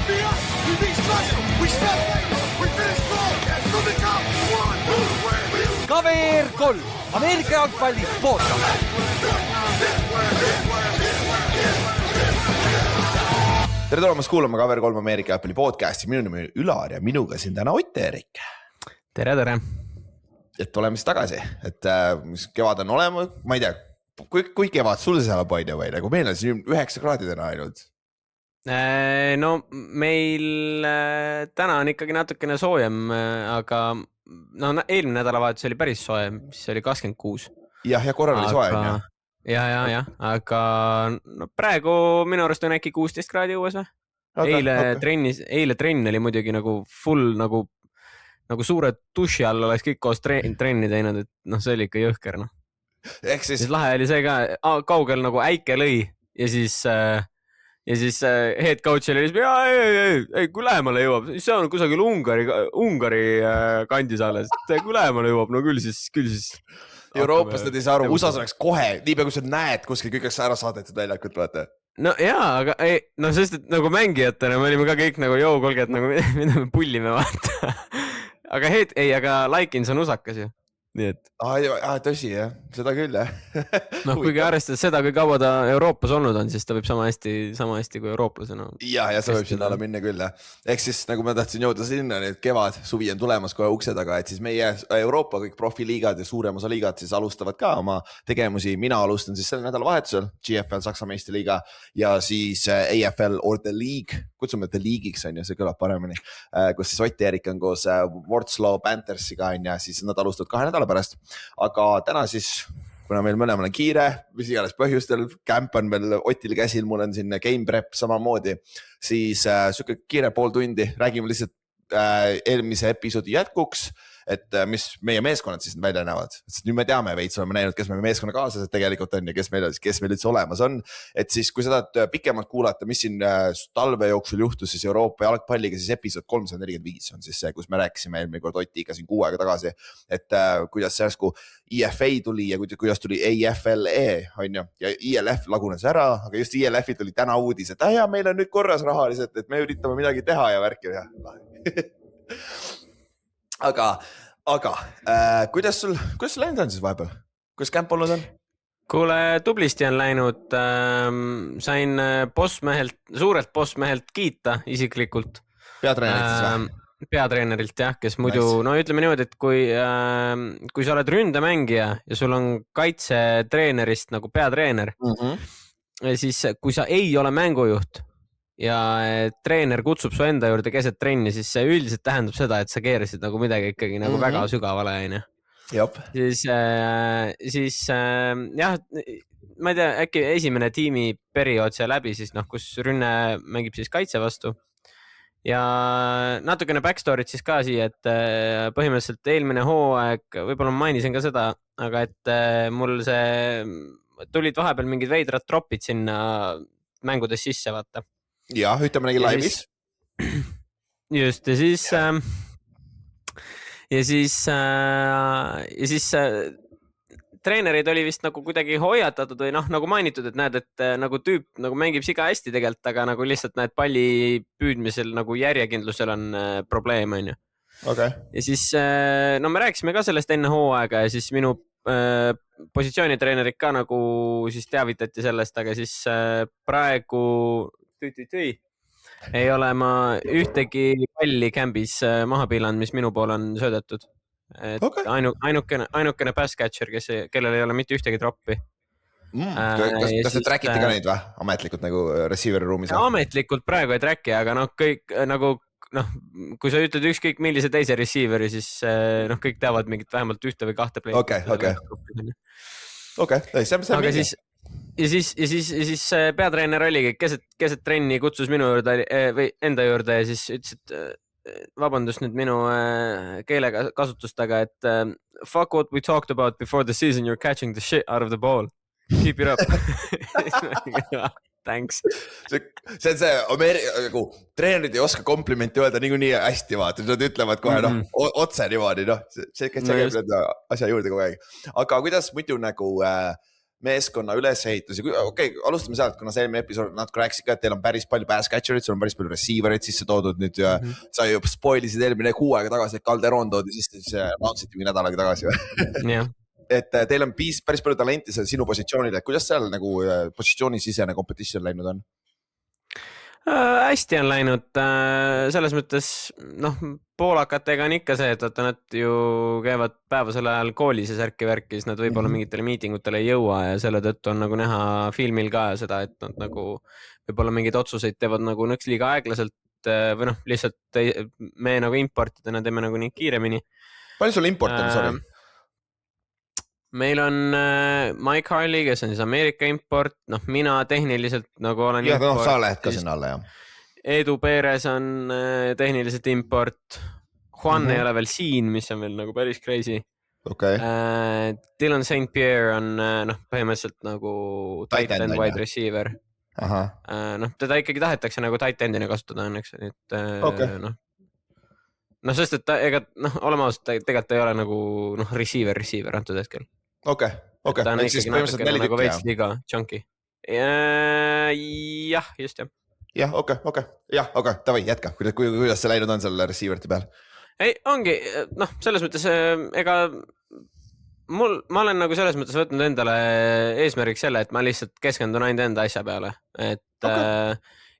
KVR 3, Ameerika jalgpalli podcast. Tere tulemast kuulama KVR 3 Ameerika jalgpalli podcasti. Minu nimi on Ülar ja minuga siin täna Ott ja Erik. Tere. Et oleme siis tagasi, et mis kevad on olema, ma ei tea, kui kevad sul seal on paide või, nagu meil on siin 9 kraadidena ainult. No meil täna on ikkagi natukene soojem, aga no eelmine nädalavahetus oli päris soe, mis oli 26. Ja korra oli soe on ju. Ja, aga no, praegu minu arust on äkki 16 kraadi uues või? Eile trenn oli muidugi nagu full nagu suure duši all oleks kõik koos trenni teinud, et noh, see oli ikka jõhker noh. Ehk siis lahe oli see ka, kaugel nagu äike lõi ja siis head coach oli ei, kui lähemale jõuab, see on kusagil Ungari kandis alles, kui lähemale jõuab, no küll siis Euroopas nad ei saa aru, USAs oleks kohe, nii peaaegu sa näed kuskil, kõik oleks ära saadetud väljakut, vaata. No jaa, aga ei, no sest et nagu mängijatena me olime ka kõik nagu kolge, et nagu mida me pullime vaata. Aga Laikins on usakas ju. Nii et. Tõsi jah, seda küll jah. Noh, kuigi arvestades seda, kui kaua ta Euroopas olnud on, siis ta võib sama hästi kui eurooplasena. Ja see võib sinna alla minna küll jah. Ehk siis nagu ma tahtsin jõuda sinna, et kevad, suvi on tulemas kohe ukse taga, et siis meie Euroopa kõik profiliigad ja suurem osa liigad siis alustavad ka oma tegemusi. Mina alustan siis selle nädalavahetusel GFL Saksa meistriliiga ja siis AFL or the League, kutsume The League'iks on ja see kõlab paremini, kus siis Ott ja Erik on koos Wardslaw Panthersiga on ja siis nad alustavad 2 nädala pärast. Aga täna siis, kuna meil mõlemal on kiire, mis igales põhjustel, camp on veel Otil käsil, mul on siin game prep samamoodi, siis siuke kiire pool tundi, räägime lihtsalt eelmise episoodi jätkuks, et mis meie meeskonnad siis välja näevad. Sest nüüd me teame veits, oleme näinud, kes meie meeskonna kaaslased tegelikult on ja kes meil üldse olemas on. Et siis, kui seda pikemalt kuulata, mis siin talve jooksul juhtus siis Euroopa jalgpalliga, siis episood 345 on siis see, kus me rääkisime eelmine kord Otiga siin 6 aega tagasi, et kuidas see IFA tuli ja kuidas tuli AFLE on ju, ja ILF lagunes ära, aga just ILF-i tuli täna uudis, et meil on nüüd korras rahaliselt, et me üritame midagi teha ja värki ja Aga kuidas sul läinud on siis vahepeal? Kuidas camp olnud on? Kuule, tublisti on läinud. Sain suurelt bossmehelt kiita isiklikult. Peatreenerilt siis või? Peatreenerilt jah, kes muidu, no ütleme niimoodi, et kui sa oled ründemängija ja sul on kaitsetreenerist nagu peatreener, siis kui sa ei ole mängujuht ja treener kutsub su enda juurde keset trenni, siis see üldiselt tähendab seda, et sa keerasid nagu midagi ikkagi nagu väga sügavale on ju. Siis jah, ma ei tea, äkki esimene tiimi periood see läbi siis kus rünne mängib siis kaitse vastu ja natukene backstory't siis ka siia, et põhimõtteliselt eelmine hooaeg, võib-olla ma mainisin ka seda, aga et mul tulid vahepeal mingid veidrad tropid sinna mängudes sisse vaata. Ja, ütleme nägi laivis. Just, ja siis treenerid oli vist nagu kuidagi hoiatatud või nagu mainitud, et näed, et nagu tüüp nagu mängib siga hästi tegelikult, aga nagu lihtsalt näed palli püüdmisel nagu järjekindlusel on probleem on ju. Okay. Ja siis me rääkisime ka sellest enne hooaega ja siis minu positsioonitreenerid ka nagu siis teavitati sellest, aga siis praegu ei ole ma ühtegi palli kämbis maha piilanud, mis minu poole on söödetud. Et ainukene pass catcher, kellel ei ole mitte ühtegi droppi. Kas te trackite ka neid või? Ametlikult nagu receiver ruumis? Ametlikult praegu ei tracki, aga kõik nagu kui sa ütled ükskõik millise teise receiveri, siis kõik teavad mingit vähemalt ühte või 2 play. Aga siis peatreener oligi keset trenni, kutsus minu juurde või enda juurde ja siis ütles, et vabandust nüüd minu keelekasutustega, et fuck what we talked about before the season, you're catching the shit out of the ball. Keep it up. Thanks. See on see, treenerid ei oska komplimenti öelda nii hästi vaata, nad ütlevad kohe otse niimoodi, see käib asja juurde kogu aeg. Aga kuidas muidu nagu meeskonna ülesehitus ja okei, alustame sealt, kuna see eelmine episood natuke rääkisid ka, et teil on päris palju pass catcher'id, sul on päris palju receiver'id sisse toodud nüüd ja sa juba spoilisid eelmine kuu aega tagasi, et Calderon toodi sisse, siis announce'iti mingi nädalaga tagasi jah. Et teil on päris palju talenti sinu positsioonile, kuidas seal nagu positsioonisisene competition läinud on? Hästi on läinud, selles mõttes, noh, poolakatega on ikka see, et vaata, nad ju käivad päevasel ajal koolis ja särki-värki, siis nad võib-olla mingitele miitingutele ei jõua ja selle tõttu on nagu näha filmil ka seda, et nad nagu võib-olla mingeid otsuseid teevad nagu nõks liiga aeglaselt või noh, lihtsalt me nagu importidena teeme nagu nii kiiremini. Palju sul import on, sorry? Meil on Mike Harley, kes on siis Ameerika import, noh, mina tehniliselt nagu olen import. Jah, no sa lähed ka sinna alla, jah. Edu Perez on tehniliselt import. Juan ei ole veel siin, mis on veel nagu päris crazy. Okay. Dylan St. Pierre on põhimõtteliselt nagu tight end wide receiver. Noh, teda ikkagi tahetakse nagu tight endina kasutada õnneks. Okay. No sest, et ega, olema ausalt, tegelikult ei ole nagu receiver antud hetkel. Okay. Ta on ikkagi natukene nagu veits liiga chunky. Jah, just jah. Jah, okei. Jah, aga davai, jätka. Kuidas see läinud on selle receiver'ti peal? Ei, ongi, selles mõttes, ega ma olen nagu selles mõttes võtnud endale eesmärgiks selle, et ma lihtsalt keskendun ainult enda asja peale. Et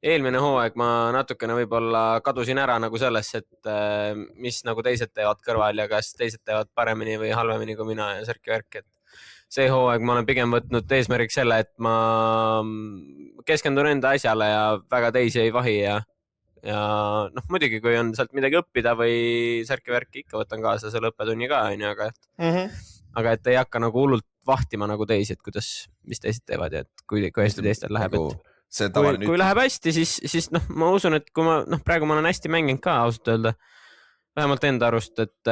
eelmine hooaeg ma natukene võib-olla kadusin ära nagu sellesse, et mis nagu teised teevad kõrval ja kas teised teevad paremini või halvemini kui mina ja särki-värki. See hooaeg ma olen pigem võtnud eesmärgiks selle, et ma keskendun enda asjale ja väga teisi ei vahi ja noh, muidugi kui on sealt midagi õppida või särki-värki ikka võtan kaasa selle õppetunni ka, aga et ei hakka nagu hullult vahtima nagu teisi, et mis teised teevad ja et kui hästi teistel läheb, et kui läheb hästi, siis ma usun, et kui praegu ma olen hästi mänginud ka ausalt öelda, vähemalt enda arust, et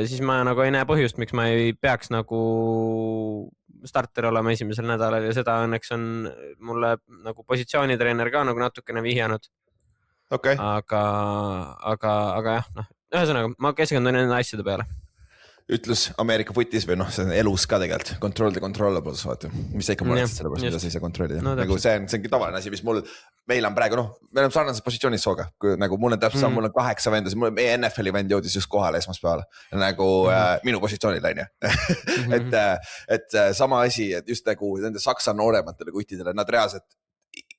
siis ma nagu ei näe põhjust, miks ma ei peaks nagu starter olema esimesel nädalal ja seda õnneks on mulle nagu positsioonitreener ka nagu natukene vihjanud. Okay. Aga jah, ühesõnaga ma keskendun enda asjade peale. Ütlus Ameerika footis või see on elus ka tegelikult, control the controllables, vaata, mis sa ikka mõtled selle pärast, mida sa ei saa kontrollida. Nagu see ongi tavaline asi, mis meil on praegu, me oleme sarnases positsioonis sooga, nagu mul on täpselt mul on 8 vendas, meie NFL-i vend jõudis just kohale esmaspäeval, nagu minu positsioonil on ju. Et sama asi, et just nagu nende saksa noorematele kuttidele, nad reaalselt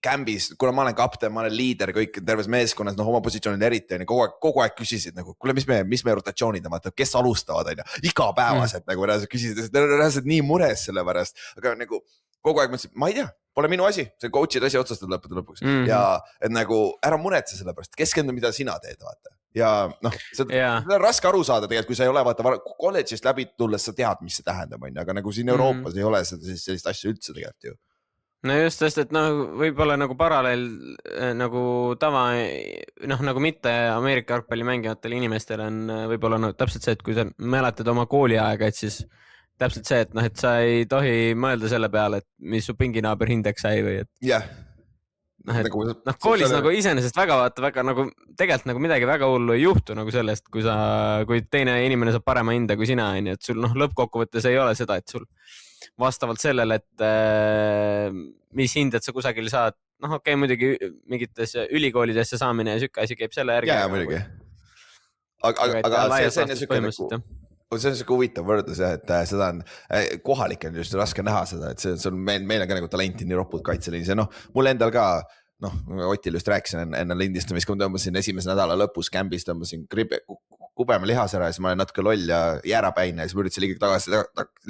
kämbis, kuna ma olen kapten, ma olen liider, kõik terves meeskonnas, oma positsioonil eriti, kogu aeg küsisid nagu, kuule, mis me rotatsioonid on, kes alustavad, igapäevaselt nagu küsisid, reaalselt nii mures selle pärast, aga nagu kogu aeg mõtlesin, ma ei tea, pole minu asi, see coach'id asi otsustada lõpuks ja et nagu ära muretse selle pärast, keskendu, mida sina teed, vaata. Ja seda on raske aru saada tegelikult, kui sa ei ole, vaata, kolledžist läbi tulles sa tead, mis see tähendab, aga nagu siin Euroopas ei ole sellist asja üldse tegelikult ju. No just, sest et võib-olla nagu paralleel nagu nagu mitte Ameerika argpalli mängivatel inimestel on võib-olla täpselt see, et kui sa mäletad oma kooliaega, et siis täpselt see, et sa ei tohi mõelda selle peale, et mis su pinginaaber hindeks sai või et koolis nagu iseenesest väga nagu tegelikult nagu midagi väga hullu ei juhtu nagu sellest, kui teine inimene saab parema hinda kui sina, et sul lõppkokkuvõttes ei ole seda, et sul vastavalt sellele, et mis hinded sa kusagil saad, okei, muidugi mingites ülikoolidesse saamine ja sükke asi käib selle järgi. Jaa, muidugi. Aga see on siuke huvitav võrdlus, et seda on kohalik on just raske näha seda, et see on meil on ka nagu talenti nii ropud kaitseliinis ja mul endal ka, Otil just rääkisin enne lindistamist, kui ma tõmbasin esimese nädala lõpus kämbis, tõmbasin kubema lihas ära ja siis ma olen natuke loll ja jäärapäine ja siis ma üritasin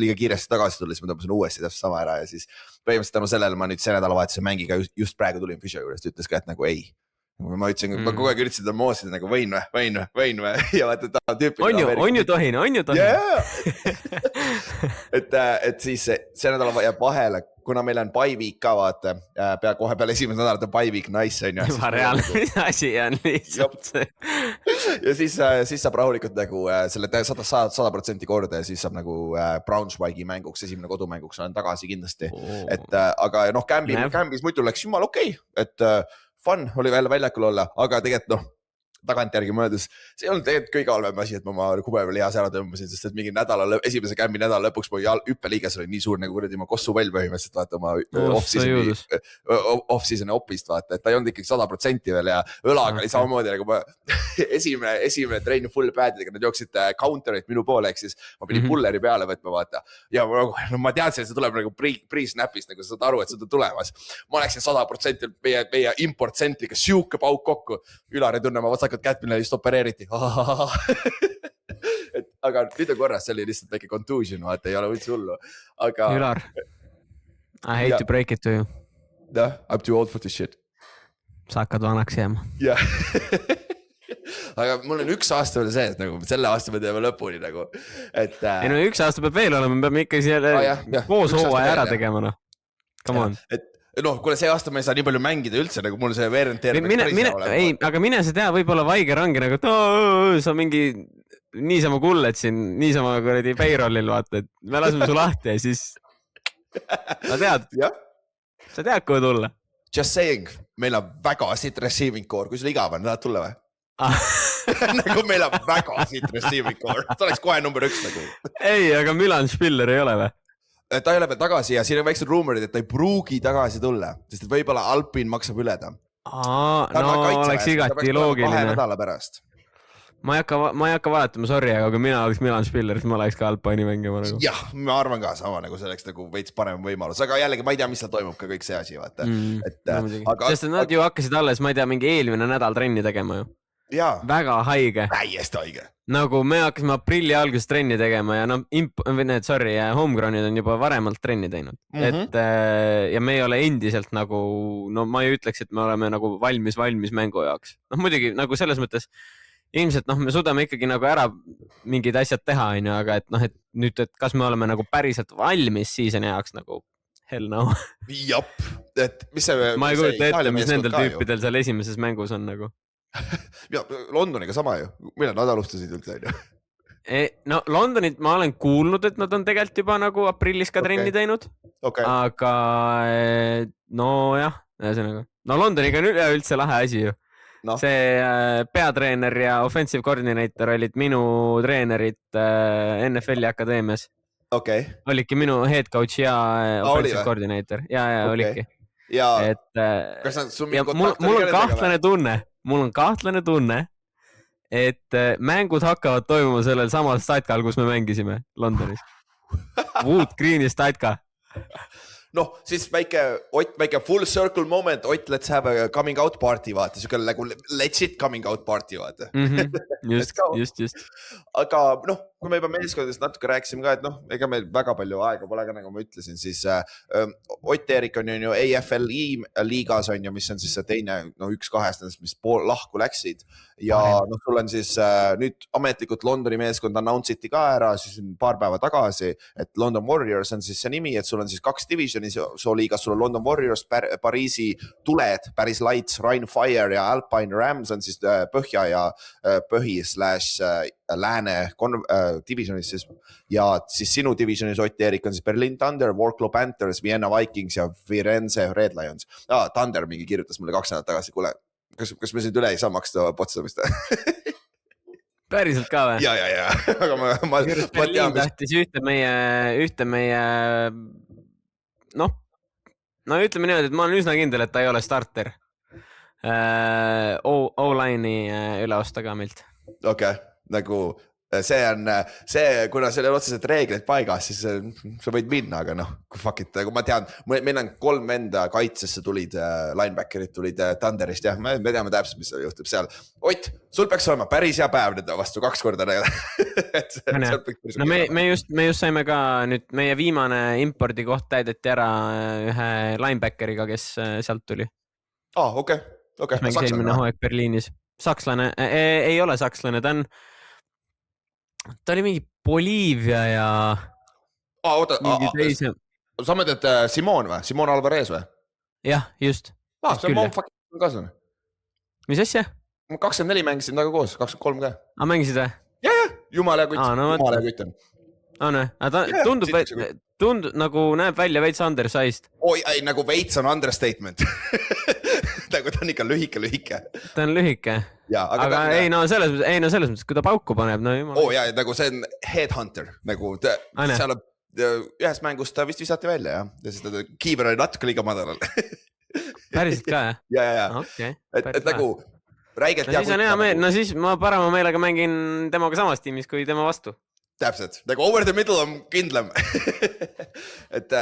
liiga kiiresti tagasi tulla, siis ma tõmbasin uuesti täpselt sama ära ja siis põhimõtteliselt tänu sellele ma nüüd see nädalavahetuse mängiga just praegu tulin füsio juures, ütles ka, et nagu ei. Ma ütlesin, ma kogu aeg üritasin moosida nagu võin või ja vaata ta tüüpi. On ju tohin. Et siis see nädal jääb vahele, kuna meil on bye-week ka vaata, pea kohe peale esimese nädalat on bye-week, nice on ju. Juba reaalne asi on lihtsalt see. Ja siis saab rahulikult nagu selle 100% korda ja siis saab nagu Braunschweigi mänguks, esimene kodumänguks olen tagasi kindlasti. Aga kämbis muidu läks jumal okei, et fun oli väljakul olla, aga tegelikult tagantjärgi mõeldes, see ei olnud tegelikult kõige halvem asi, et ma oma kubevelihas ära tõmbasin, sest et mingi esimese kämmi nädala lõpuks mu hüppeliiges oli nii suur nagu kuradi oma kossupall põhimõtteliselt, vaata oma off-season'i opist, vaata, et ta ei olnud ikkagi 100% veel ja õlaga oli samamoodi nagu ma esimene trein full pad'iga, nad jooksid counter'it minu poole, ehk siis ma pidin pulleri peale võtma, vaata. Ja ma teadsin, et see tuleb nagu pre-snapist, nagu sa saad aru, et see on tulemas. Ma läksin 100% meie import-centriga siuke pauk kokku. Ülar ei tunne oma vasakat kätt, mille just opereeriti. Aga nüüd on korras, see oli lihtsalt väike contusion, vaata, ei ole üldse hullu. Aga... Ülar, I hate to break it to you. Yeah, I'm too old for this shit. Sa hakkad vanaks jääma. Jah. Aga mul on 1 aasta veel sees, nagu selle aasta me teeme lõpuni nagu. Et, ei no 1 aasta peab veel olema, me peame ikka koos hooaja ära tegema, noh. Come on. Et noh, kuule see aasta ma ei saa nii palju mängida üldse, nagu mul see veerenteer. Ei, aga mine see tea, võib-olla vaige rangi nagu, et sa mingi niisama kulled siin, niisama kuradi payrollil vaata, et me laseme su lahti ja siis sa tead, kuhu tulla. Just saying, meil on väga siit receiving core, kui sul igav on, tahad tulla või? Nagu meil on väga siit receiving core, ta oleks kohe number 1 nagu. Ei, aga Milan Spiller ei ole või? Ta ei ole veel tagasi ja siin on väiksed ruumorid, et ta ei pruugi tagasi tulla, sest et võib-olla Alpin maksab üle ta. No oleks igati loogiline. 2 nädala pärast. Ma ei hakka vaatama, sorry, aga kui mina oleks Milan Spiller, siis ma oleks ka Alpini mängima nagu. Jah, ma arvan ka sama, nagu selleks nagu veits parem võimalus, aga jällegi ma ei tea, mis seal toimub ka kõik see asi, vaata. Sest nad ju hakkasid alles, ma ei tea, mingi eelmine nädal trenni tegema ju. Väga haige. Täiesti haige. Nagu me hakkasime aprilli alguses trenni tegema ja homegrownid on juba varemalt trenni teinud. Et, ja me ei ole endiselt nagu, no ma ei ütleks, et me oleme nagu valmis mängu jaoks. Noh, muidugi nagu selles mõttes, ilmselt me suudame ikkagi nagu ära mingid asjad teha, aga et noh, et nüüd, et kas me oleme nagu päriselt valmis seasoni jaoks nagu hell no. Jop, et mis see... Ma ei kujuta ette, mis nendel tüüpidel seal esimeses mängus on nagu. Ja Londoniga sama ju, millal nad alustasid üldse? No Londonit ma olen kuulnud, et nad on tegelikult juba nagu aprillis ka trenni teinud, aga no jah, no Londoniga on üleüldse lahe asi ju. See peatreener ja offensive coordinator olid minu treenerid NFL-i akadeemias. Olidki minu head coach ja offensive coordinator. Ja olidki. Mul on kahtlane tunne, et mängud hakkavad toimuma sellel samal statkal, kus me mängisime Londonis. Wood Greeni statka. Noh, siis väike full circle moment, Ott, let's have a coming out party, vaata, siukene nagu legit coming out party, vaata. Just. Aga noh, kui me juba meeskondadest natuke rääkisime ka, et noh, ega meil väga palju aega pole ka, nagu ma ütlesin, siis Ott Eerik on ju AFLi liigas on ju, mis on siis see teine, no 1-2 nendest, mis lahku läksid. Ja noh, sul on siis nüüd ametlikult Londoni meeskond announce'iti ka ära, siis paar päeva tagasi, et London Warriors on siis see nimi, et sul on siis 2 divisioni soo liigas, sul on London Warriors, Pariisi tuled, Paris Lights, Rhine Fire ja Alpine Rams on siis põhja ja põhi/lääne divisionis siis. Ja siis sinu divisionis Ott Eerik on siis Berlin Thunder, Warclaw Panthers, Vienna Vikings ja Firenze Red Lions. Thunder mingi kirjutas mulle 2 nädalat tagasi, kuule, kas me siin üle ei saa maksta potsamist? Päriselt ka või? Ja. Aga ma Berliin tahtis ühte meie no ütleme niimoodi, et ma olen üsna kindel, et ta ei ole starter. O-line'i üle osta ka meilt. Nagu see on see, kuna seal on otseselt reegleid paigas, siis sa võid minna, aga noh, fuck it, nagu ma tean, meil on 3 venda kaitsesse tulid, linebackerid tulid Thunderist, jah, me teame täpselt, mis juhtub seal. Ott, sul peaks olema päris hea päev nüüd vastu 2 korda. No me just saime ka nüüd, meie viimane impordi koht täideti ära ühe linebackeriga, kes sealt tuli. Okei. Mängis eelmine hooaeg Berliinis. Sakslane, ei ole sakslane, ta oli mingi Boliivia ja mingi teise. Sa mõtled Simon või? Simon Alvarez või? Jah, just. See on mon fucking kaaslane. Mis asja? Ma 24 mängisin taga koos, 23 ka. Mängisid või? Jah, jumala kutt on. Ta tundub nagu näeb välja veits undersized. Oi, nagu veits on understatement. nagu ta on ikka lühike. Ta on lühike. Aga ei no selles mõttes, kui ta pauku paneb, no jumal. Ja nagu see on headhunter, nagu seal on ühes mängus ta vist visati välja ja siis ta kiiver oli natuke liiga madalal. Päriselt ka, jah? Ja. Okay, et nagu räigelt no siis on hea meel, no siis ma parema meelega mängin temaga samas tiimis kui tema vastu. Täpselt, nagu over the middle on kindlam. et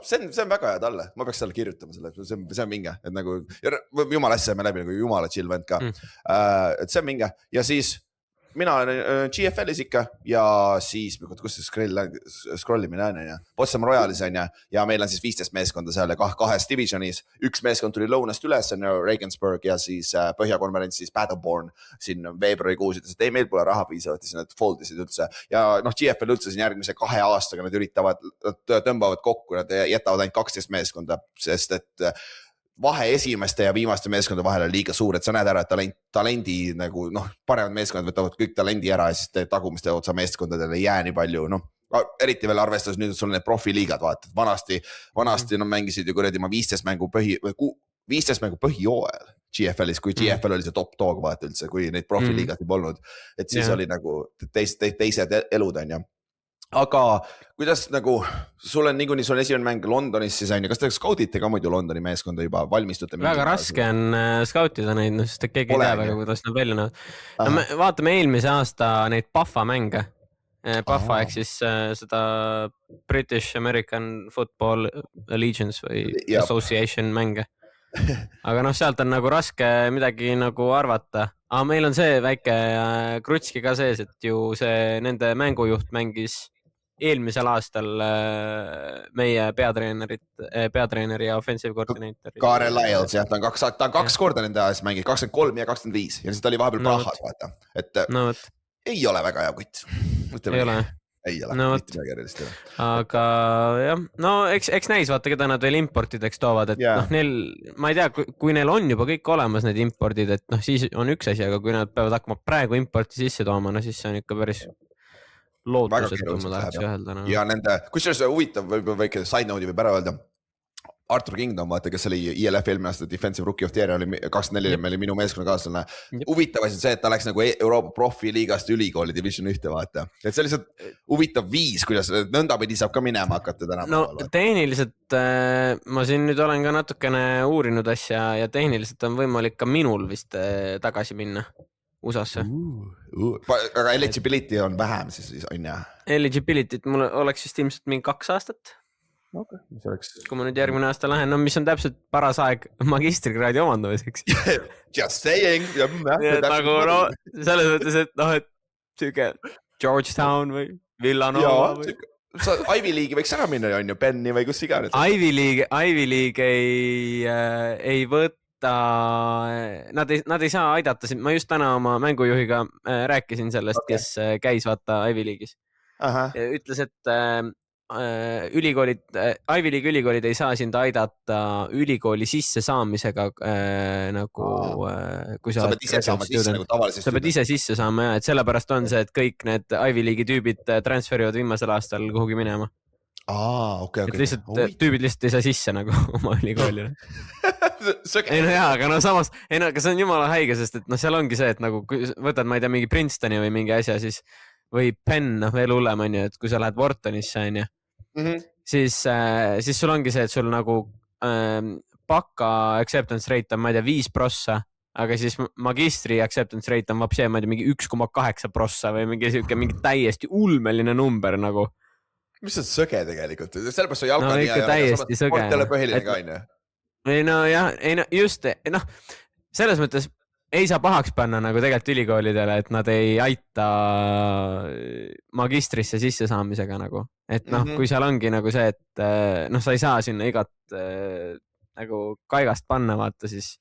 see on väga hea talle, ma peaks talle kirjutama selle, see on minge, et nagu jumala asja me läbi nagu jumala chill vend ka. Et see on minge ja siis mina olen GFL-is ikka ja siis, kus see scrollimine on ja Potsdam Royalis on ja meil on siis 15 meeskonda seal kahes divisionis. Üks meeskond tuli lõunast üles, on Regensburg ja siis Põhjakonverents siis Battleborn siin veebruarikuus ütles, et ei, meil pole raha piisavalt ja siis nad foldisid üldse. Ja GFL üldse siin järgmise 2 aastaga nad üritavad, tõmbavad kokku, nad jätavad ainult 12 meeskonda, sest et vahe esimeste ja viimaste meeskonda vahel on liiga suur, et sa näed ära, et talendi nagu paremad meeskonnad võtavad kõik talendi ära ja siis tagumiste otsa meeskondadele ei jää nii palju, eriti veel arvestades nüüd, et sul on need profiliigad, vaatad, vanasti mängisid ju kuradi ma 15 mängu põhijooel GFL-is, kui GFL oli see top dog vaata üldse, kui neid profiliigad ei polnud, et siis oli nagu teised elud on ja. Aga kuidas nagu sul on niikuinii sul esimene mäng Londonis siis on ja kas te skaudite ka muidu Londoni meeskonda juba valmistute? Väga raske on skautida neid, sest keegi ei tea väga, kuidas nad välja näevad. No me vaatame eelmise aasta neid Puffa mänge. Puffa ehk siis seda British American Football Allegiance või Association mänge. Aga sealt on nagu raske midagi nagu arvata. Aga meil on see väike krutski ka sees, et ju see nende mängujuht mängis eelmisel aastal meie peatreeneri ja offensive coordinator. Karel Lyles, jah, ta on 2 korda nende ajas mängid, 23 ja 25 ja siis ta oli vahepeal Prahas, vaata. Et ei ole väga hea kutt. Ei ole, mitte väga erilist. Aga jah, no eks näis, vaata, keda nad veel importideks toovad, et neil, ma ei tea, kui neil on juba kõik olemas need impordid, et siis on üks asi, aga kui nad peavad hakkama praegu importi sisse tooma, no siis see on ikka päris lootusetu, ma tahaks öelda. Ja nende, kusjuures huvitav, väike side note'i võib ära öelda. Arthur Kingdom, vaata, kes oli ILF eelmine aasta Defensive Rookie of the Year, oli 24, meil oli minu meeskonna kaaslane. Huvitav asi see, et ta läks nagu Euroopa profiliigast ülikooli division 1, vaata. Et see oli lihtsalt huvitav viis, kuidas nõndapidi saab ka minema hakata täna. No tehniliselt, ma siin nüüd olen ka natukene uurinud asja ja tehniliselt on võimalik ka minul vist tagasi minna USA-sse. Aga eligibility on vähem siis on ja? Eligibility't mul oleks vist ilmselt mingi 2 aastat. Okay. Kui ma nüüd järgmine aasta lähen, mis on täpselt paras aeg magistrikraadi omandamiseks. Just saying. Nagu selles mõttes, et siuke Georgetown või Villanova või. Ivy League'i võiks ära minna on ju, Penni või kus iganes. Ivy League ei võtta, nad ei saa aidata siin. Ma just täna oma mängujuhiga rääkisin sellest, kes käis vaata Ivy League'is. Ütles, et ülikoolid, Ivy League ülikoolid ei saa sind aidata ülikooli sisse saamisega nagu kui sa pead ise saama sisse nagu tavaliselt. Sa pead ise sisse saama ja et sellepärast on see, et kõik need Ivy League'i tüübid transferivad viimasel aastal kuhugi minema. Okay. Et lihtsalt tüübid lihtsalt ei saa sisse nagu oma ülikoolile. Ei no jaa, aga samas, aga see on jumala haige, sest et seal ongi see, et nagu võtad, ma ei tea, mingi Princetoni või mingi asja siis või Penn, veel hullem on ju, et kui sa lähed Whartonisse on ju, siis sul ongi see, et sul nagu baka acceptance rate on, ma ei tea, 5%, aga siis magistri acceptance rate on vapsi, ma ei tea, mingi 1,8% või mingi täiesti ulmeline number nagu. Mis on sõge tegelikult? Sellepärast on jalka nii ja täiesti sõge. Sportele põhiline ka on ju. Ei no jah, just, selles mõttes ei saa pahaks panna nagu tegelikult ülikoolidele, et nad ei aita magistrisse sisse saamisega nagu. Et kui seal ongi nagu see, et sa ei saa sinna igat nagu kaigast panna, vaata siis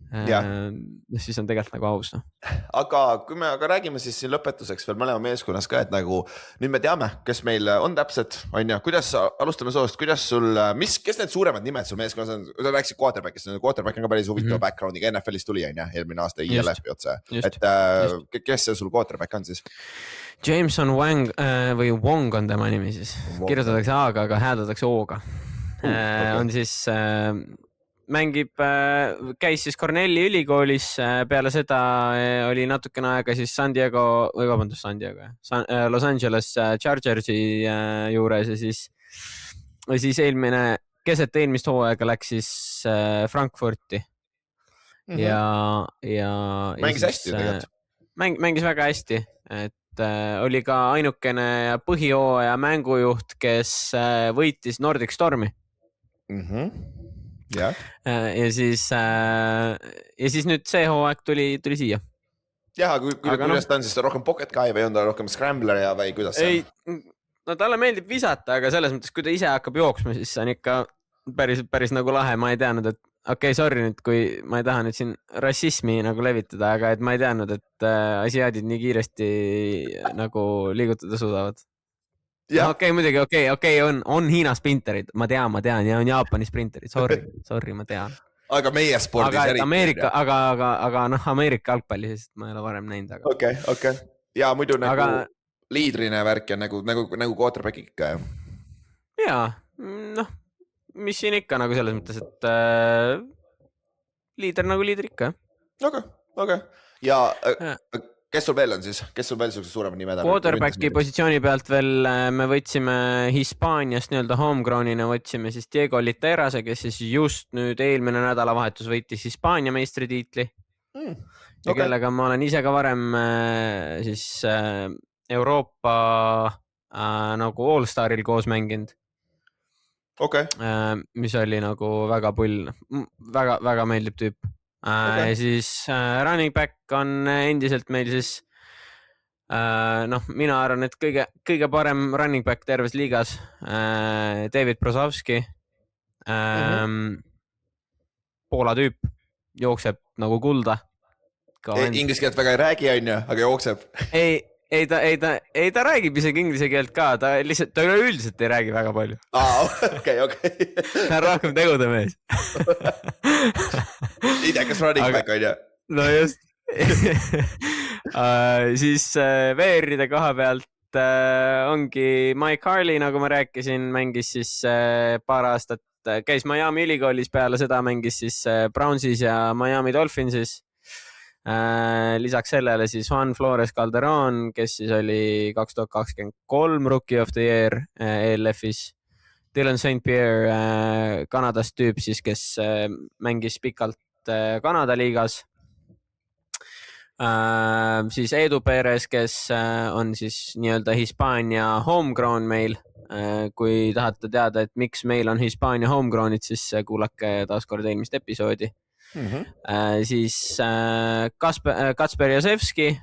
siis on tegelikult nagu aus. Aga kui me räägime siis siin lõpetuseks veel mõlema meeskonnas ka, et nagu nüüd me teame, kes meil on täpselt, on ju, kuidas alustame soost, kuidas sul, kes need suuremad nimed sul meeskonnas on, sa rääkisid quarterbackist, quarterback on ka päris huvitav backgroundiga, NFL-ist tuli on ju, eelmine aasta ILF-i otse, et kes see sul quarterback on siis? Jameson Wang või Wong on tema nimi siis, kirjutatakse A-ga, aga häädatakse O-ga. On siis käis siis Cornelli ülikoolis, peale seda oli natukene aega siis Los Angeles Chargersi juures ja siis keset eelmist hooaega läks siis Frankfurti ja mängis hästi tegelikult. Mängis väga hästi, et oli ka ainukene põhihooaja mängujuht, kes võitis Nordic Stormi. Ja siis nüüd see hooaeg tuli siia. Jah, kuidas ta on siis rohkem pocket guy või on ta rohkem scrambler ja või kuidas see on? No talle meeldib visata, aga selles mõttes, kui ta ise hakkab jooksma, siis see on ikka päris nagu lahe. Ma ei teadnud, et sorry nüüd, kui ma ei taha nüüd siin rassismi nagu levitada, aga et ma ei teadnud, et asiaadid nii kiiresti nagu liigutada suudavad. Muidugi, on Hiina sprinterid, ma tean ja on Jaapani sprinterid, sorry, ma tean. Aga meie spordis eriti. Aga Ameerika jalgpalli, sest ma ei ole varem näinud. Okay. Ja muidu nagu liidrine värk ja nagu quarterback ikka. Jaa, mis siin ikka nagu selles mõttes, et liider nagu liider ikka. Okay. Ja kes sul veel on siis? Kes sul veel sellised suuremad nimed? Quarterbacki positsiooni pealt veel me võtsime Hispaaniast nii-öelda homegrownina, võtsime siis Diego Literase, kes siis just nüüd eelmine nädalavahetus võitis Hispaania meistritiitli. Ja kellega ma olen ise ka varem siis Euroopa nagu All-Staril koos mänginud. Mis oli nagu väga pull, väga meeldib tüüp. Ja siis running back on endiselt meil siis mina arvan, et kõige parem running back terves liigas, David Brozovski. Poola tüüp, jookseb nagu kulda. Inglise keelt väga ei räägi, aga jookseb. Ei, ta räägib isegi inglise keelt ka, ta üleüldiselt ei räägi väga palju. Okay. Ta on rohkem tegude mees. Idekas running back on ju. No just. Siis VR-ide koha pealt ongi Mike Harley, nagu ma rääkisin, mängis siis paar aastat, käis Miami ülikoolis, peale seda mängis siis Brownsis ja Miami Dolphinsis. Lisaks sellele siis Juan Flores Calderon, kes siis oli 2023 Rookie of the Year ELF-is. Dylan St. Pierre Kanadast tüüp siis, kes mängis pikalt Kanada liigas. Siis Edu Perez, kes on siis nii-öelda Hispaania homegrown meil. Kui tahate teada, et miks meil on Hispaania homegrownid, siis kuulake taaskord eelmist episoodi. Siis Kacper Josevski,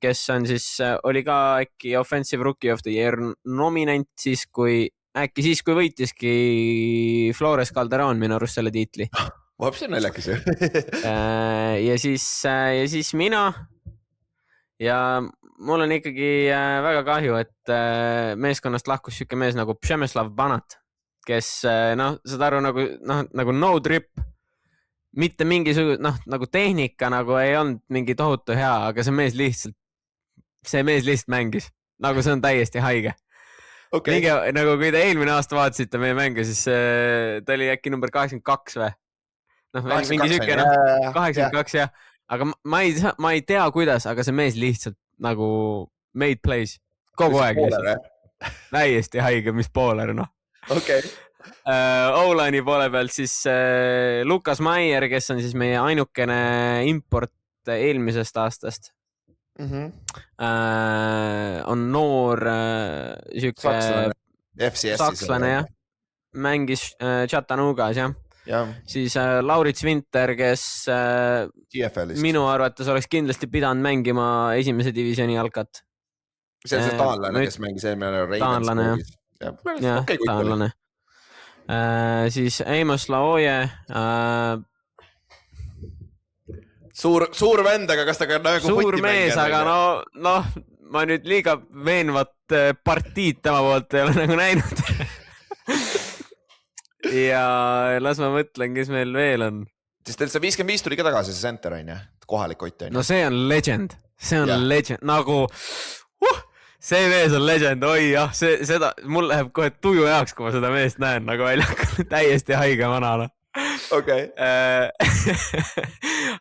kes on siis, oli ka äkki Offensive Rookie of the Year nominant siis, kui võitiski Flores Calderon minu arust selle tiitli. Vapsi on naljakas ju. Ja siis mina ja mul on ikkagi väga kahju, et meeskonnast lahkus siuke mees nagu Przemysław Banat, kes saad aru nagu no trip. Mitte mingisugune, nagu tehnika nagu ei olnud mingi tohutu hea, aga see mees lihtsalt mängis. Nagu see on täiesti haige. Nagu kui te eelmine aasta vaatasite meie mänge, siis ta oli äkki number 82 või? 82 jah. Aga ma ei tea kuidas, aga see mees lihtsalt nagu made plays. Kogu aeg lihtsalt. Täiesti haige, mis pooler, O-line'i poole pealt siis Lukas Maier, kes on siis meie ainukene import eelmisest aastast. On noor sakslane jah. Mängis Chattanoogas jah. Siis Laurits Winter, kes minu arvates oleks kindlasti pidanud mängima esimese divisiooni jalkat. See on see taanlane, kes mängis eelmine Ravens. Taanlane. Siis Amos Laoye. Suur vend, aga kas ta ka nagu suur mees, aga ma nüüd liiga veenvat partiid tema poolt ei ole nagu näinud. Ja las ma mõtlen, kes meil veel on. Siis teil see 55 tuli ka tagasi, see center on ja kohalik Ott on. No see on legend. Nagu see mees on legend, oi jah, seda, mul läheb kohe tuju jaoks, kui ma seda meest näen nagu väljakul, täiesti haige vanana. okei.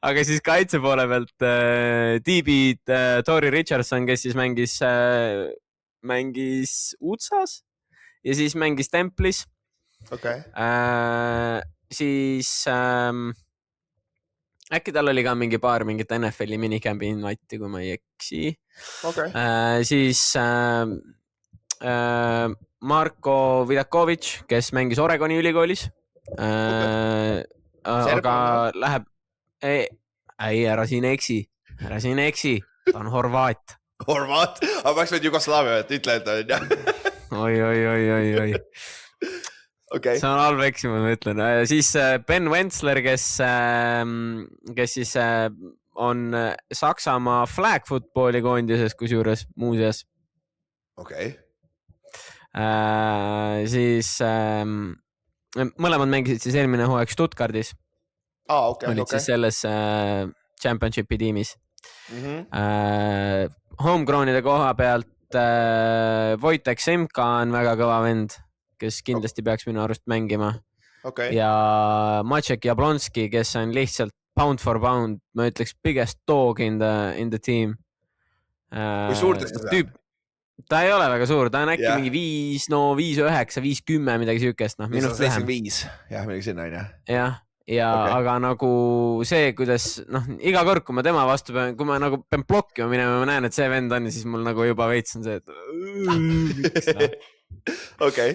Aga siis kaitse poole pealt DB-d Tori Richardson, kes siis mängis UTSA-s ja siis mängis Templis. okei. Siis äkki tal oli ka mingi paar mingit NFL-i minicampi invite'i, kui ma ei eksi. okei. Siis Marko Vidakovic, kes mängis Oregoni ülikoolis. Aga läheb, ei, ära siin eksi, ta on Horvaat. Horvaat, aga ma oleks võinud Jugoslaavia, et ütle, et on jah. oi. Okay. See on halb eksimus, ma ütlen. Siis Ben Wentzler, kes siis on Saksamaa flag footballi koondises, kusjuures muuseas. okei. Siis mõlemad mängisid siis eelmine hooaeg Stuttgardis. Olid siis selles championshipi tiimis. Homegrownide koha pealt Wojtek Semka on väga kõva vend, kes kindlasti peaks minu arust mängima. Ja Maciek Jablonski, kes on lihtsalt pound for pound, ma ütleks biggest dog in the team. Kui suurtest ta on? Ta ei ole väga suur, ta on äkki mingi 5-9, 5-10, midagi süükest. Minust vähem. 5, jah, midagi sinna on jah. Ja aga nagu see, kuidas iga kord, kui ma tema vastu pean, kui ma nagu pean blokkima minema, ma näen, et see vend on ja siis mul nagu juba veits on see, et okei.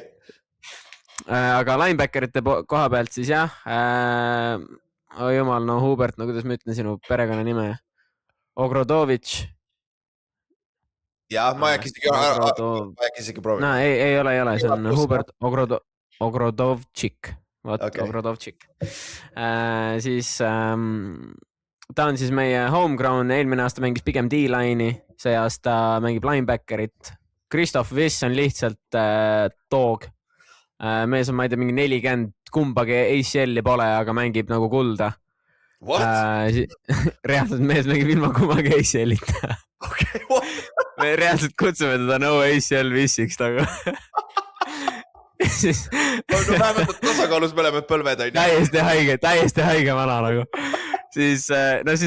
Aga linebackerite koha pealt siis jah, jumal, Hubert, kuidas ma ütlen sinu perekonna nime? Ogrodovic. Jah, ma äkki isegi proovin. No ei ole, see on Hubert Ogrodovčik. Ogrodovčik. Siis ta on siis meie homegrown, eelmine aasta mängis pigem D-line'i, see aasta mängib linebackerit. Christoph Wiss on lihtsalt dog. Mees on, ma ei tea, mingi 40, kumbagi ACL-i pole, aga mängib nagu kulda. What? Reaalselt mees mängib ilma kumbagi ACL-ita. Okei, what? Me reaalselt kutsume teda no ACL Wissiks nagu. Vähemalt tasakaalus me oleme põlved, on ju? Täiesti haige vana nagu. Siis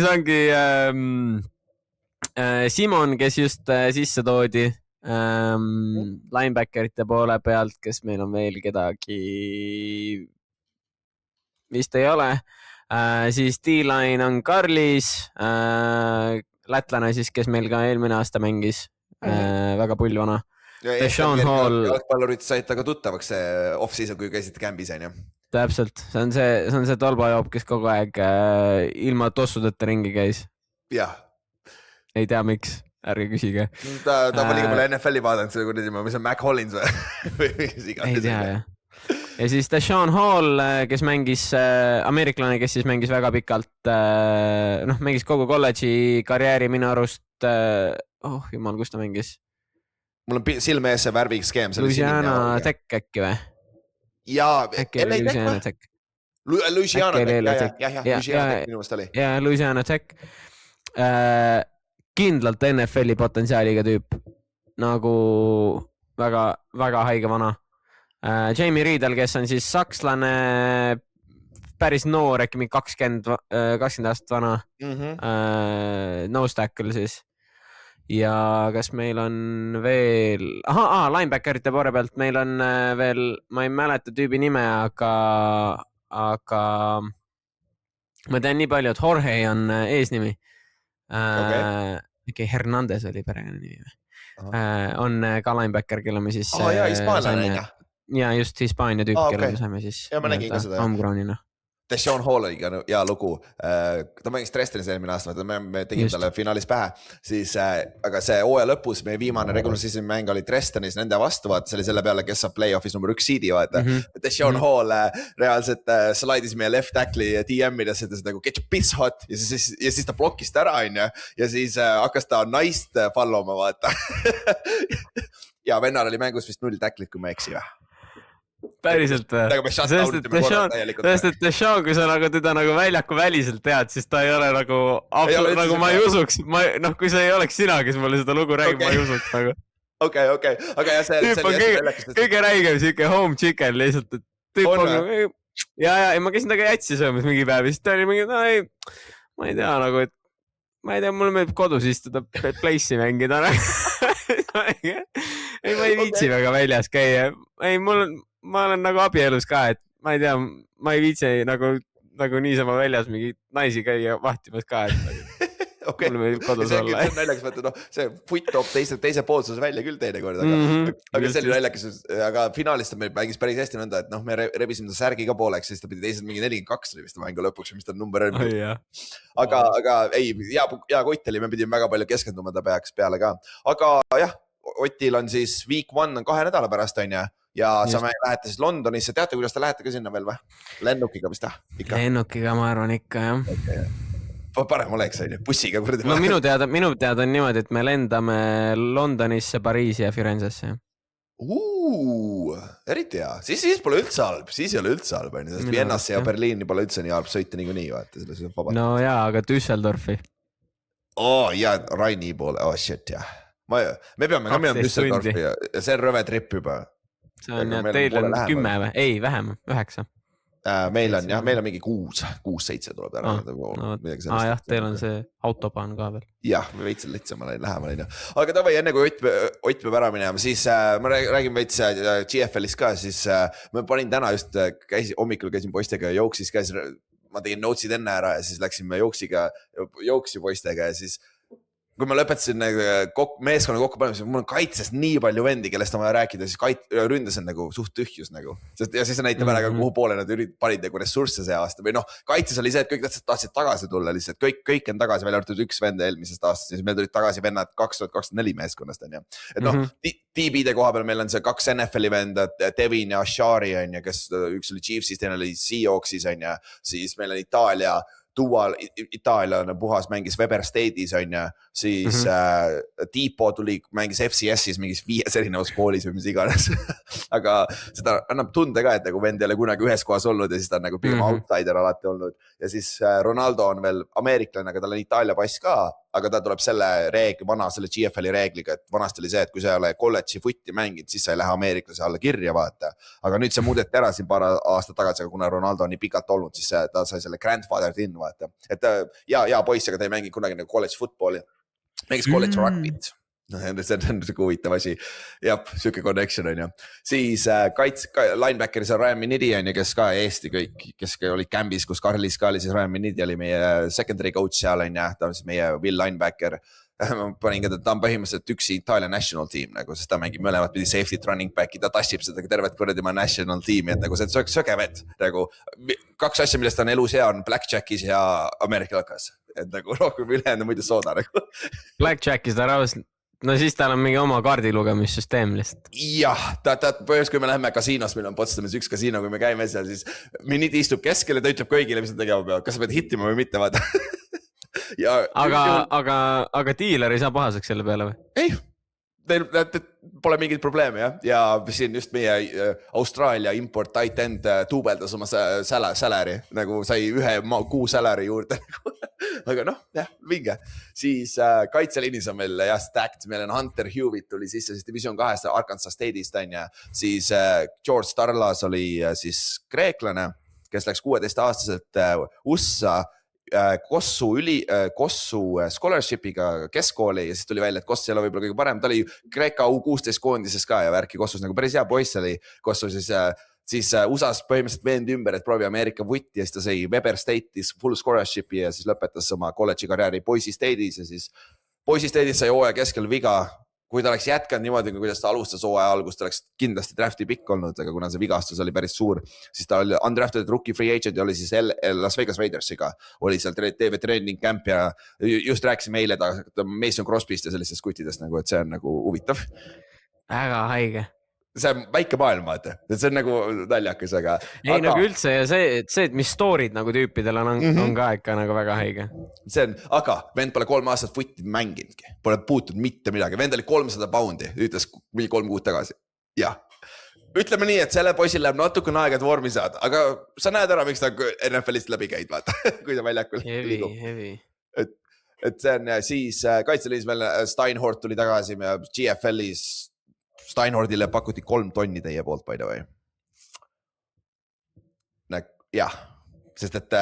ongi Simon, kes just sisse toodi linebackerite poole pealt, kes meil on veel kedagi vist ei ole. Siis D-line on Karlis, lätlane siis, kes meil ka eelmine aasta mängis, väga pullvana. Deshaun Hall. Jalgpallurid said taga tuttavaks off-season, kui käisite kämbis, on ju? Täpselt, see on see tolbajoop, kes kogu aeg ilma tossudeta ringi käis. Jah. Ei tea, miks, ärge küsige. Ta ma liiga palju NFL-i vaadanud, see kuradi, mis on Mac Hollins või? Ei tea, jah. Ja siis Deshaun Hall, kes mängis, ameeriklane, kes siis mängis väga pikalt, mängis kogu kolledži karjääri minu arust, jumal, kus ta mängis? Mul on silme ees see värviks skeem. Louisiana Tech äkki või? Jaa, Louisiana Tech. Louisiana Tech, jah, minu meelest oli. Ja Louisiana Tech. Kindlalt NFL-i potentsiaaliga tüüp. Nagu väga, väga haige vana. Jamie Riedel, kes on siis sakslane, päris noor, äkki mingi 20 aastat vana. Nose tackle siis. Ja kas meil on veel... linebackerite poole pealt meil on veel, ma ei mäleta tüübi nime, aga ma tean nii palju, et Jorge on eesnimi. Äkki Hernandez oli perekonna nimi. On ka linebacker, kelle me siis... hispaanlane. Ja just Hispaania tüüp, kelle me saime siis homegrownina. Deshaun Hall oli ka hea lugu. Ta mängis Dresdenis eelmine aasta, me tegime talle finaalis pähe. Siis, aga see hooaja lõpus, meie viimane regular season mäng oli Dresdenis nende vastu, see oli selle peale, kes saab playoffis number 1 seedi, vaata. Deshaun Hall reaalselt slaidis meie left tackle'i DM-ides, et nagu get your piss hot ja siis ta blokkis ta ära, on ju. Ja siis hakkas ta naist falloma, vaata. Ja vennal oli mängus vist 0 tackle'it, kui ma eksi või. Päriselt või? Sest et Deshaun, kui sa nagu teda nagu väljaku väliselt tead, siis ta ei ole nagu nagu ma ei usuks, kui see ei oleks sina, kes mulle seda lugu räägib, ma ei usuks nagu. Okei, aga ja see kõige räigem siuke home chicken lihtsalt, et tüüp on ja ma käisin temaga jatsi söömas mingi päev, siis ta oli mingi, no ei, ma ei tea nagu, et ma ei tea, mulle meeldib kodus istuda, place'i mängida. Ei, ma ei viitsi väga väljas käia. Ei, ma olen nagu abielus ka, et ma ei tea, ma ei viitsi nagu niisama väljas mingi naisi käia vahtimas ka, et Okay. Mulle meeldib kodus olla. See on naljakas, vaata, see foot toob teise poolsuse välja küll teinekord, aga see oli naljakas, aga finaalist me mängis päris hästi nõnda, et me rebisime ta särgi ka pooleks, siis ta pidi teised mingi 42 oli vist mängu lõpuks, mis ta number on. Aga ei, hea kott oli, me pidime väga palju keskenduma ta peale ka. Aga jah, Otil on siis week 1 on 2 nädala pärast, on ja sa lähete siis Londonisse, teate, kuidas te lähete ka sinna veel või? Lennukiga vist, Lennukiga ma arvan ikka, jah. Okay. Parem oleks, bussiga. No minu teada on niimoodi, et me lendame Londonisse, Pariisi ja Firenzesse. Eriti hea. Siis pole üldse halb, siis ei ole üldse halb. Sest Viennasse ja Berliini pole üldse nii halb sõita niikuinii. No jaa, aga Düsseldorfi. Ja Raini poole, shit jah. Me peame ka minema Düsseldorfi ja see on rõve trip juba. See on jah, teil on 10 või? Ei, vähem, 9. Meil on mingi 6-7 tuleb ära. Jah, teil on see autobahn ka veel. Jah, me veitsen lihtsamale lähemal. Aga tavai, enne kui Ott peab ära minema, siis ma räägin veits GFList ka, siis ma panin täna just, hommikul käisin poistega ja jooksis ka, ma tegin notesid enne ära ja siis läksime jooksi poistega ja siis kui ma lõpetasin meeskonna kokku panemise, mul on kaitses nii palju vendi, kellest on vaja rääkida, siis ründas on nagu suht tühjus nagu. Ja siis näitab ära, kuhu poole nad panid nagu ressursse see aasta. Või kaitses oli see, et kõik tahtsid tagasi tulla lihtsalt. Kõik on tagasi, välja arvatud üks vend eelmisest aastast. Siis meil tulid tagasi vennad 2024 meeskonnast. Et TB-de koha peal meil on see 2 NFL-i venda, Devin ja Ashari, kes üks oli Chiefsis, teine oli Seahawksis. Siis meil on Itaaliane puhas mängis Weber State'is, siis Tipo mängis FCS-is mingis 5 erinevas koolis või mis iganes. Aga seda annab tunde ka, et nagu vend ei ole kunagi ühes kohas olnud ja siis ta on nagu pigem outsider alati olnud. Ja siis Ronaldo on veel ameeriklane, aga tal on Itaalia pass ka, aga ta tuleb selle GFL-i reegliga, et vanasti oli see, et kui sa ei ole kolledži footti mänginud, siis sa ei lähe ameeriklase alla kirja, vaata. Aga nüüd see muudeti ära siin paar aastat tagasi, aga kuna Ronaldo on nii pikalt olnud, siis ta sai selle grandfather in, vaata. Et ja poiss, aga ta ei mängi kunagi nagu college footballi. Mängis college rugby't. See on huvitav asi. Jah, siuke connection on. Siis linebackeris on Ryan Minidi, kes ka Eesti kõik, kes oli Cambis, kus Karlis ka oli, siis Ryan Minidi oli meie secondary coach seal, ta on siis meie Will linebacker. Ma panin ka, ta on põhimõtteliselt üks Itaalia national team, sest ta mängib mõlemad pidi safety running back'i, ta tassib seda tervet kuradi oma national team'i, et see on söge vett. 2 asja, millest on elus hea, on Blackjackis ja America Lakas. Et rohkem ülejäänud muidu sooda. Blackjackis ta rahvas. No siis tal on mingi oma kaardilugemissüsteem lihtsalt. Jah, põhjus, kui me läheme kasiinos, meil on Potsdamis üks kasiino, kui me käime seal, siis Minidi istub keskel ja ta ütleb kõigile, mis nad tegema peavad. Kas sa pead hittima või mitte, vaata. Aga dealer ei saa pahaseks selle peale või? Ei, teil pole mingit probleemi, jah. Ja siin just meie Austraalia import tight end tuubeldas oma salary, nagu sai 1 kuu salary juurde. Aga jah, vinge. Siis kaitseliinis on meil stacked, meil on Hunter Hewitt tuli sisse, siis Division 2 Arkansas State'ist, siis George Starlas oli siis kreeklane, kes läks 16-aastaselt USA Kossu scholarship'iga keskkooli ja siis tuli välja, et Koss ei ole võib-olla kõige parem, ta oli Kreeka U16 koondises ka ja värki Kossus nagu päris hea poiss oli Kossu, siis USA-s põhimõtteliselt veend ümber, et proovi Ameerika vutti ja siis ta sai Weber State'is full scholarship'i ja siis lõpetas oma kolledži karjääri Boise State'is ja siis Boise State'is sai hooaja keskel viga. Kui ta oleks jätkanud niimoodi, kuidas ta alustas hooaja algust, ta oleks kindlasti drafti pikk olnud, aga kuna see vigastus oli päris suur, siis ta oli undrafted rookie free agent ja oli siis Las Vegas Raidersiga, oli seal TV training camp ja just rääkisime eile ta Mason Crosby'st ja sellistest kuttidest, et see on nagu huvitav. Väga haige. See on väike maailm, vaata, see on nagu naljakas, aga... Ei, nagu üldse ja see, et mis story'd nagu tüüpidel on ka ikka nagu väga haige. Aga vend pole 3 aastat footti mänginudki, pole puutunud mitte midagi, vend oli 300 poundi, ütles 3 kuud tagasi. Jah, ütleme nii, et selle poisil läheb natukene aega, et vormi saada, aga sa näed ära, miks ta NFL-ist läbi käid, vaata, kui ta väljakul. Heavy. Et see on siis kaitseliis veel Steinhort tuli tagasi ja GFL-is Steinhordile pakuti 3 tonni teie poolt, by the way. jah, sest et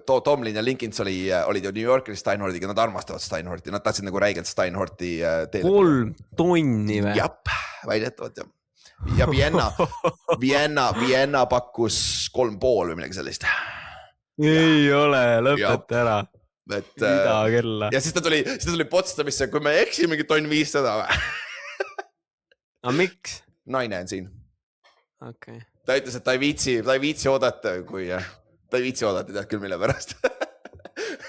Tomlin ja Linkins olid ju New Yorkis Steinhortiga, nad armastavad Steinhorti, nad tahtsid nagu räigelt Steinhorti teele. 3 tonni või? Jap, väidetavad jah. Ja Vienna pakkus 3,5 või midagi sellist. Ei ole, lõpeta ära. Mida kella. Ja siis ta tuli Potsdamisse, kui me eksimegi 1,500 või? A miks? Naine on siin. Okay. Ta ütles, et ta ei viitsi oodata, kui ta ei viitsi oodata, tead küll mille pärast.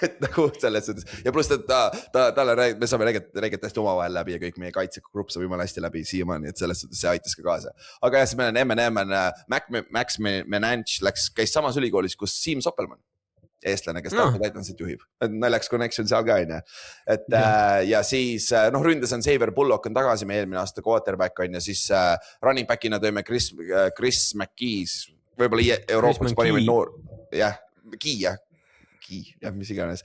Et nagu selles suhtes. Ja pluss me saame räägida täiesti omavahel läbi ja kõik meie kaitsegrupp saab jumala hästi läbi siiamaani, et selles suhtes see aitas ka kaasa. Aga jah, siis meil on M&M, Max Menanch käis samas ülikoolis, kus Siim Soppelmann, eestlane, kes Tartu Titansit juhib. Naljaks connection seal ka, et ja siis ründes on Xavier Bullock on tagasi, me eelmine aasta quarterback on ja siis running backina tõime Chris McKee, võib-olla Euroopas parimaid noor, mis iganes.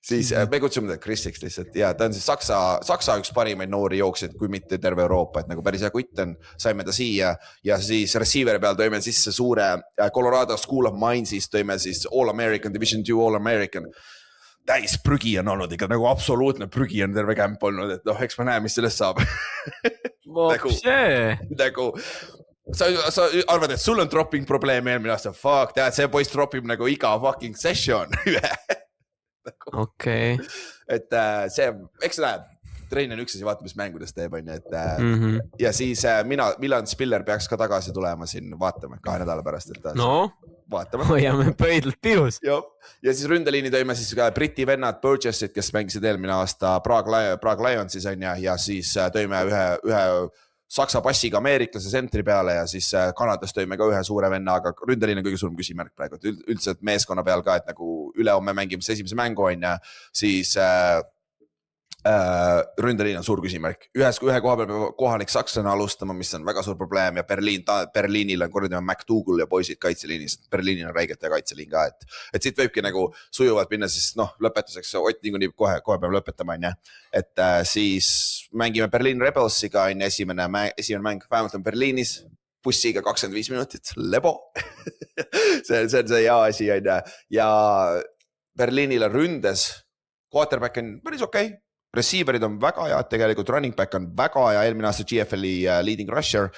Siis me kutsume ta Chrisiks lihtsalt ja ta on siis Saksa üks parimaid noori jooksjaid, kui mitte terve Euroopa, et nagu päris hea kutt on, saime ta siia ja siis receiver peal tõime sisse suure Colorado School of Mines'ist tõime siis All-American, Division 2 All-American. Täis prügi on olnud ikka, nagu absoluutne prügi on terve kämp olnud, et eks ma näe, mis sellest saab. nagu sa arvad, et sul on dropping probleem eelmine aasta, fuck, tead, see poiss dropib nagu iga fucking session. Okei. Et see, eks näeb, trein on üks asi, vaata, mis mängudes teeb, on ju, et ja siis Milan Spiller peaks ka tagasi tulema siin, vaatame 2 nädala pärast, et vaatame. Hoiame pöidlalt pihus. Ja siis ründeliini tõime siis ka Briti vennad Burgessid, kes mängisid eelmine aasta Prague Lionsis on ja siis tõime ühe Saksa passiga ameeriklase sentri peale ja siis Kanadas tõime ka ühe suure venna, aga ründeliin on kõige suurem küsimärk praegu, et üldse meeskonna peal ka, et nagu ülehomme mängimise esimese mängu on ja siis ründeliin on suur küsimärk. Ühe koha peal peab kohalik sakslane alustama, mis on väga suur probleem ja Berliinil on korda McDougall ja poisid kaitseliinis, Berliinil on räigelt ja kaitseliin ka, et siit võibki nagu sujuvalt minna siis lõpetuseks, Ott niikuinii kohe peab lõpetama, on ja. Et siis mängime Berliin Rebelsiga on esimene mäng, vähemalt on Berliinis bussiga 25 minutit, lebo. see on see hea asi on ja Berliinil on ründes, quarterback on päris okei. Receiverid on väga head, tegelikult running back on väga hea, eelmine aasta GFL-i leading rusher,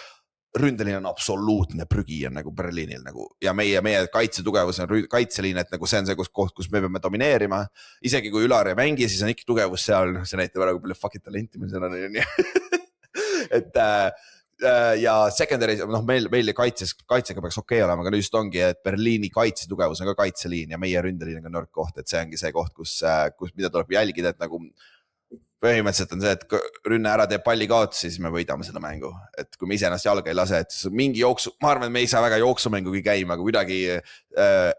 ründelin on absoluutne prügi on nagu Berliinil nagu ja meie kaitsetugevus on kaitseliin, et nagu see on see koht, kus me peame domineerima, isegi kui Ülar ei mängi, siis on ikka tugevus seal, see näitab ära, kui palju fucking talenti meil seal on, et ja secondary, meil kaitsega peaks okei olema, aga just ongi, et Berliini kaitsetugevus on ka kaitseliin ja meie ründeliin on ka nõrk koht, et see ongi see koht, kus mida tuleb jälgida, et nagu põhimõtteliselt on see, et rünne ära teeb palli kaotusi, siis me võidame seda mängu. Et kui me ise ennast jalga ei lase, et mingi jooksu, ma arvan, et me ei saa väga jooksumängugi käima, aga kuidagi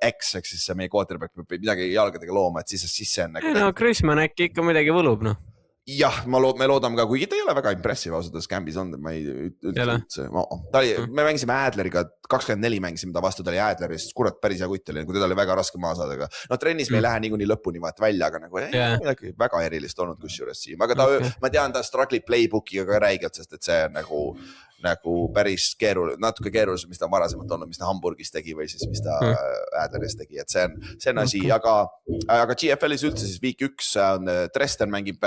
ehk siis meie quarterback peab midagi jalgadega looma, et siis see on nagu... Chrisman äkki ikka midagi võlub, Jah, me loodame ka, kuigi ta ei ole väga impressive ausalt, Scambis on, ma ei üldse. Me mängisime Adleriga, 24 mängisime ta vastu, ta oli Adlerist, kurat päris hea kutt oli, kui teda oli väga raske maa saada, aga trennis me ei lähe niikuinii lõpuni vaata välja, aga nagu midagi väga erilist olnud kusjuures siin, aga ma tean, ta strugglib playbookiga ka räigelt, sest et see on nagu päris natuke keerulisem, mis ta varasemalt olnud, mis ta Hamburgis tegi või siis mis ta Adleris tegi, et see on asi, aga GFL-is üldse siis week 1 on Dresden mängib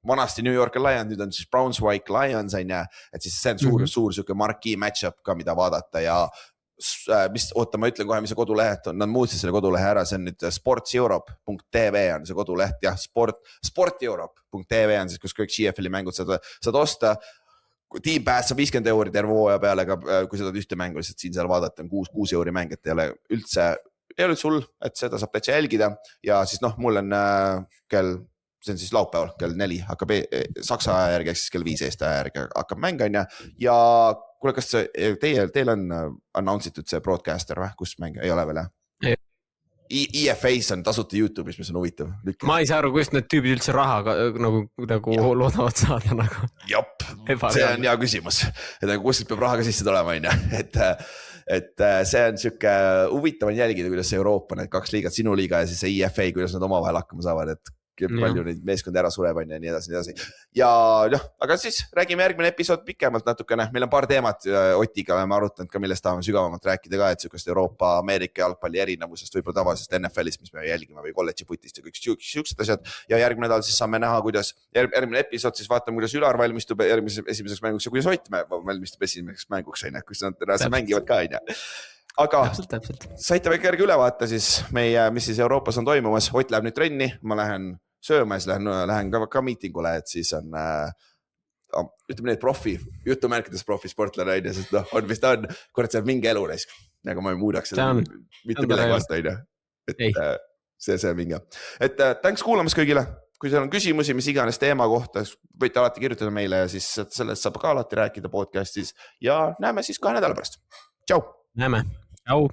vanasti New York Lions, nüüd on siis Brownswike Lions on ja, et siis see on suur siuke marquee match-up ka, mida vaadata ja ma ütlen kohe, mis see koduleht on, nad muutsid selle kodulehe ära, see on nüüd sportseurope.tv on see koduleht, jah, sporteurope.tv on siis, kus kõik GFL-i mängud saad osta. Team Pass on 50 € terve hooaja peale, aga kui sa tahad ühte mängu lihtsalt siin seal vaadata, on 6 € mäng, et ei ole üldse hull, et seda saab täitsa jälgida ja siis mul on see on siis laupäeval kell 4 hakkab Saksa aja järgi, siis kell 5 Eesti aja järgi hakkab mäng on ja kuule, kas teil on announce'itud see broadcaster või, kus mäng ei ole veel? EFA's on tasuta YouTube'is, mis on huvitav. Ma ei saa aru, kust need tüübid üldse raha nagu loodavad saada nagu. Jop, see on hea küsimus. Et kust peab rahaga sisse tulema, et see on siuke huvitav on jälgida, kuidas Euroopa need 2 liigat, sinu liiga ja siis see EFA, kuidas nad omavahel hakkama saavad, et palju neid meeskondi ära sureb on ja nii edasi. Ja noh, aga siis räägime järgmine episood pikemalt natukene, meil on paar teemat Otiga, oleme arutanud ka, millest tahame sügavamalt rääkida ka, et sükast Euroopa, Ameerika jalgpalli erinevusest võib-olla tavalisest NFL-ist, mis me jälgime või kolledži putist ja kõik siuksed asjad. Ja järgmine nädal siis saame näha, kuidas järgmine episood siis vaatame, kuidas Ülar valmistub esimeseks mänguks ja kuidas Ott valmistub esimeseks mänguks, kus nad mängivad ka, aga täpselt. Saite väike järgi ülevaate siis meie, mis siis Euroopas on toimumas. Ott läheb nüüd trenni, ma lähen sööma ja siis lähen ka miitingule, et siis on ütleme need jutumärkides profisportlane on ja sest on vist on, kurat see on mingi elu neist, aga ma ei muudaks seda mitte millegi vastu on. Et see on mingi. Et thanks kuulamast kõigile. Kui seal on küsimusi, mis iganes teema kohta, võite alati kirjutada meile ja siis sellest saab ka alati rääkida podcastis ja näeme siis 2 nädala pärast. Tšau! Näeme. Tšau!